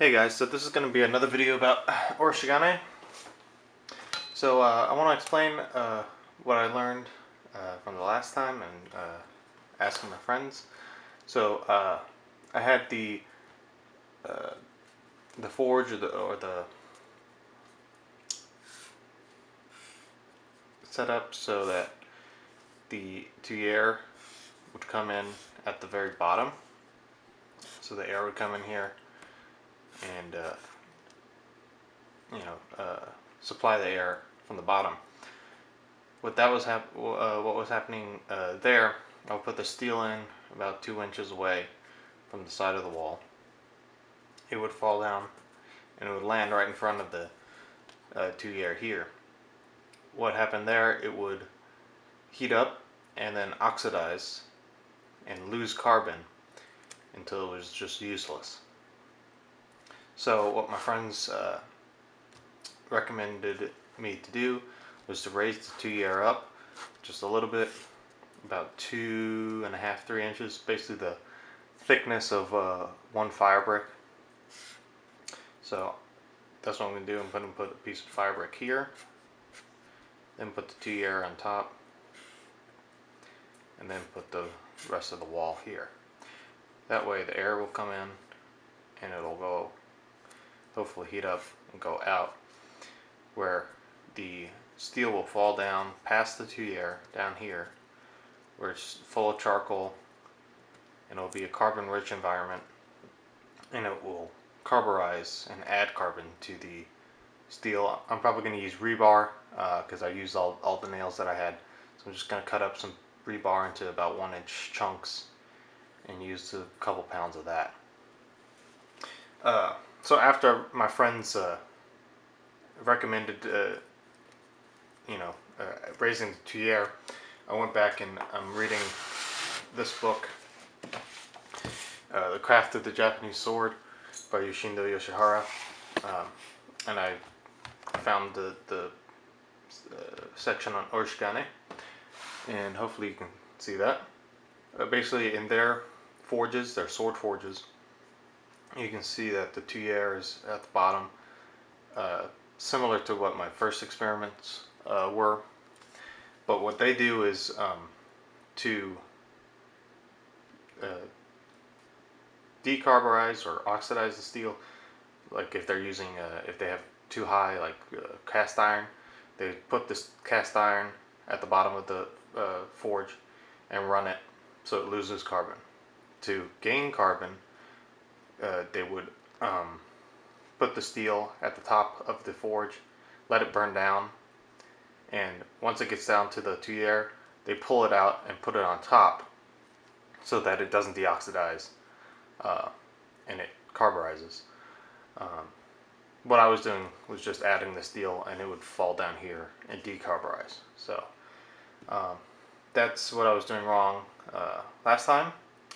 Hey guys, so this is going to be another video about Oroshigane. So I want to explain what I learned from the last time and asking my friends. So I had the forge or the set up so that the air would come in at the very bottom. So the air would come in here and supply the air from the bottom. What was happening there, I'll put the steel in about 2 inches away from the side of the wall. It would fall down and it would land right in front of the tuyere here. What happened there, it would heat up and then oxidize and lose carbon until it was just useless. So what my friends recommended me to do was to raise the tuyere up just a little bit, about 2.5–3 inches, basically the thickness of one fire brick. So that's what I'm going to do. I'm going to put a piece of fire brick here, then put the tuyere on top, and then put the rest of the wall here. That way the air will come in and it'll go, hopefully heat up and go out, where the steel will fall down past the tuyere down here where it's full of charcoal, and it'll be a carbon rich environment, and it will carburize and add carbon to the steel. I'm probably going to use rebar because I used all the nails that I had, so I'm just going to cut up some rebar into about 1-inch chunks and use a couple pounds of that. So after my friends recommended raising the tuyere, I went back and I'm reading this book, The Craft of the Japanese Sword by Yoshindo Yoshihara, and I found the section on Oroshigane, and hopefully you can see that. Basically in their forges, their sword forges, you can see that the tuyere is at the bottom, similar to what my first experiments were. But what they do is to decarburize or oxidize the steel. Like if they're using, if they have too high, like cast iron, they put this cast iron at the bottom of the forge and run it so it loses carbon. To gain carbon, they would put the steel at the top of the forge, let it burn down, and once it gets down to the tuyere, they pull it out and put it on top so that it doesn't deoxidize and it carburizes. What I was doing was just adding the steel, and it would fall down here and decarburize. So that's what I was doing wrong last time.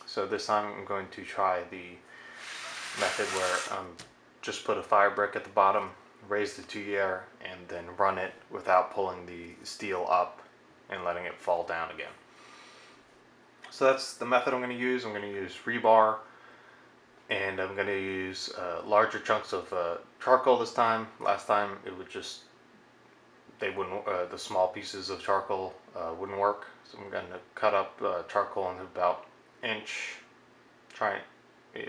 So this time I'm going to try the method where just put a fire brick at the bottom, raise the tuyere, and then run it without pulling the steel up and letting it fall down again. So that's the method I'm going to use. I'm going to use rebar, and I'm going to use larger chunks of charcoal this time. Last time it would just, they wouldn't, the small pieces of charcoal wouldn't work. So I'm going to cut up charcoal into about an inch,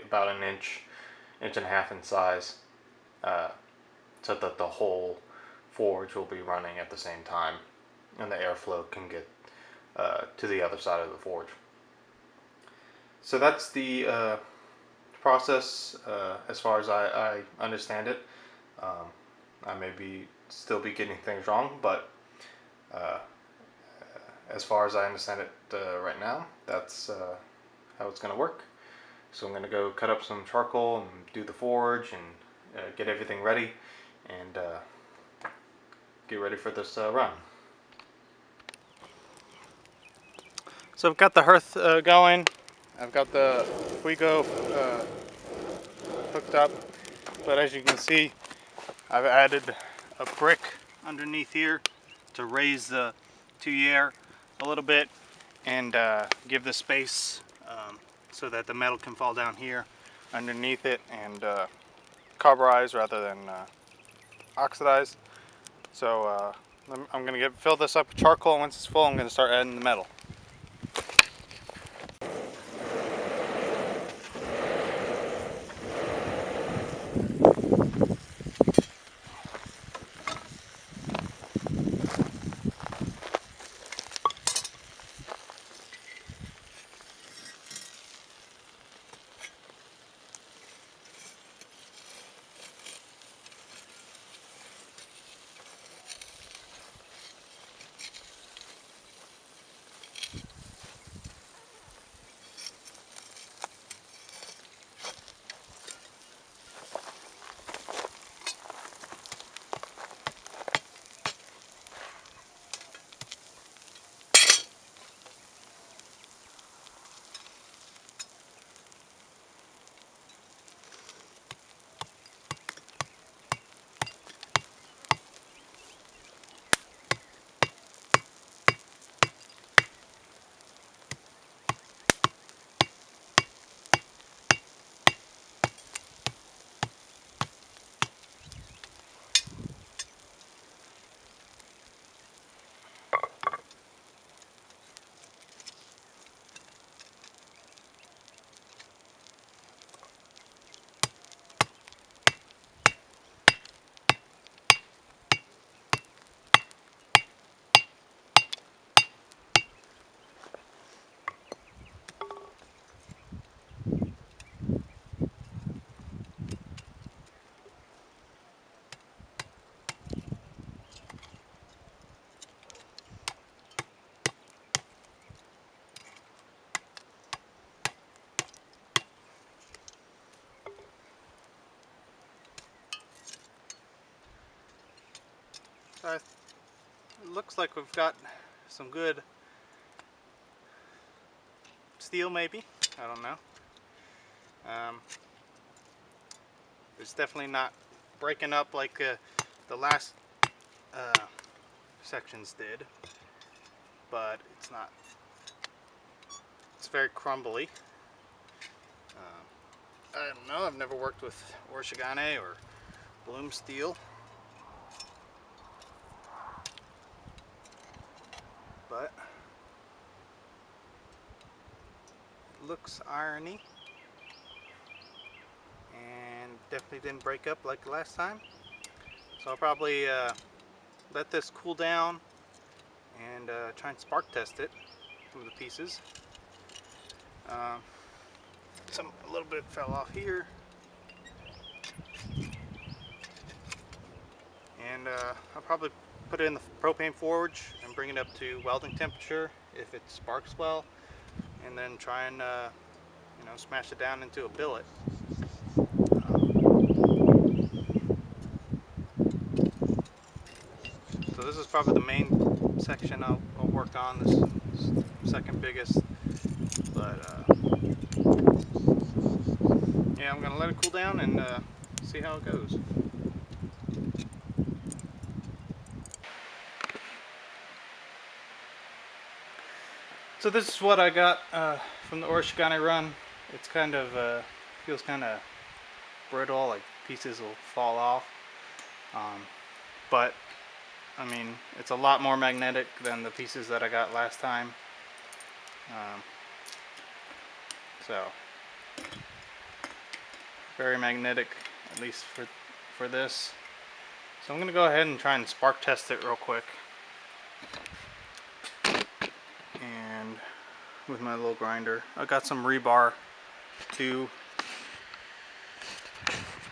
about an inch, 1.5 inch in size, so that the whole forge will be running at the same time and the airflow can get to the other side of the forge. So that's the process as far as I understand it. I may still be getting things wrong, but as far as I understand it right now, that's how it's going to work. So I'm going to go cut up some charcoal and do the forge and get everything ready and get ready for this run. So I've got the hearth going. I've got the Fuego hooked up, but as you can see, I've added a brick underneath here to raise the tuyere a little bit and give the space so that the metal can fall down here underneath it and carburize rather than oxidize. So I'm going to fill this up with charcoal, and once it's full I'm going to start adding the metal. It looks like we've got some good steel, maybe. I don't know. It's definitely not breaking up like the last sections did, but it's not. It's very crumbly. I don't know. I've never worked with Oroshigane or bloom steel, but it looks irony and definitely didn't break up like last time. So I'll probably let this cool down and try and spark test it, some of the pieces. A little bit fell off here, and I'll probably put it in the propane forge and bring it up to welding temperature if it sparks well, and then try and smash it down into a billet. So this is probably the main section I'll work on, this second biggest, but yeah, I'm gonna let it cool down and see how it goes. So this is what I got from the Oroshigane run. It's kind of feels kind of brittle, like pieces will fall off, but I mean, it's a lot more magnetic than the pieces that I got last time. So very magnetic, at least for this. So I'm gonna go ahead and try and spark test it real quick, and with my little grinder. I got some rebar to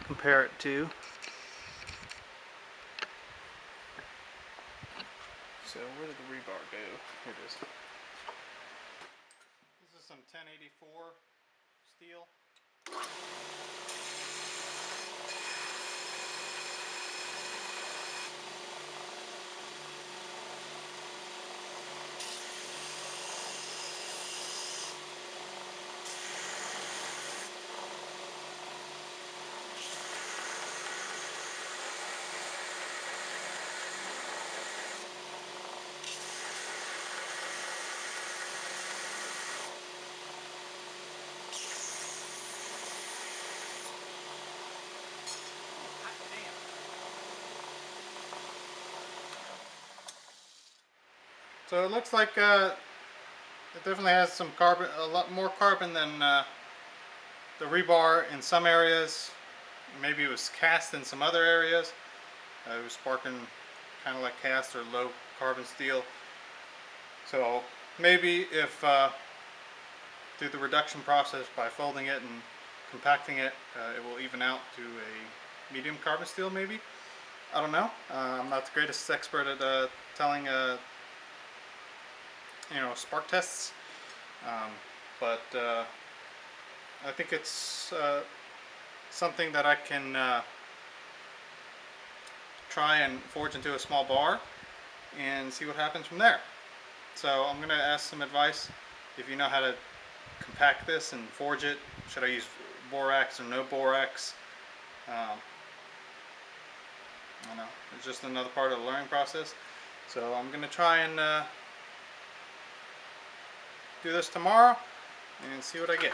compare it to. So where did the rebar go? Here it is. This is some 1084 steel. So it looks like it definitely has some carbon, a lot more carbon than the rebar in some areas. Maybe it was cast in some other areas. It was sparking kind of like cast or low carbon steel. So maybe if through the reduction process by folding it and compacting it, it will even out to a medium carbon steel maybe. I don't know. I'm not the greatest expert at telling spark tests, um, but I think it's something that I can try and forge into a small bar and see what happens from there. So I'm going to ask some advice. If you know how to compact this and forge it, should I use borax or no borax? I don't know. It's just another part of the learning process. So I'm going to try and do this tomorrow and see what I get.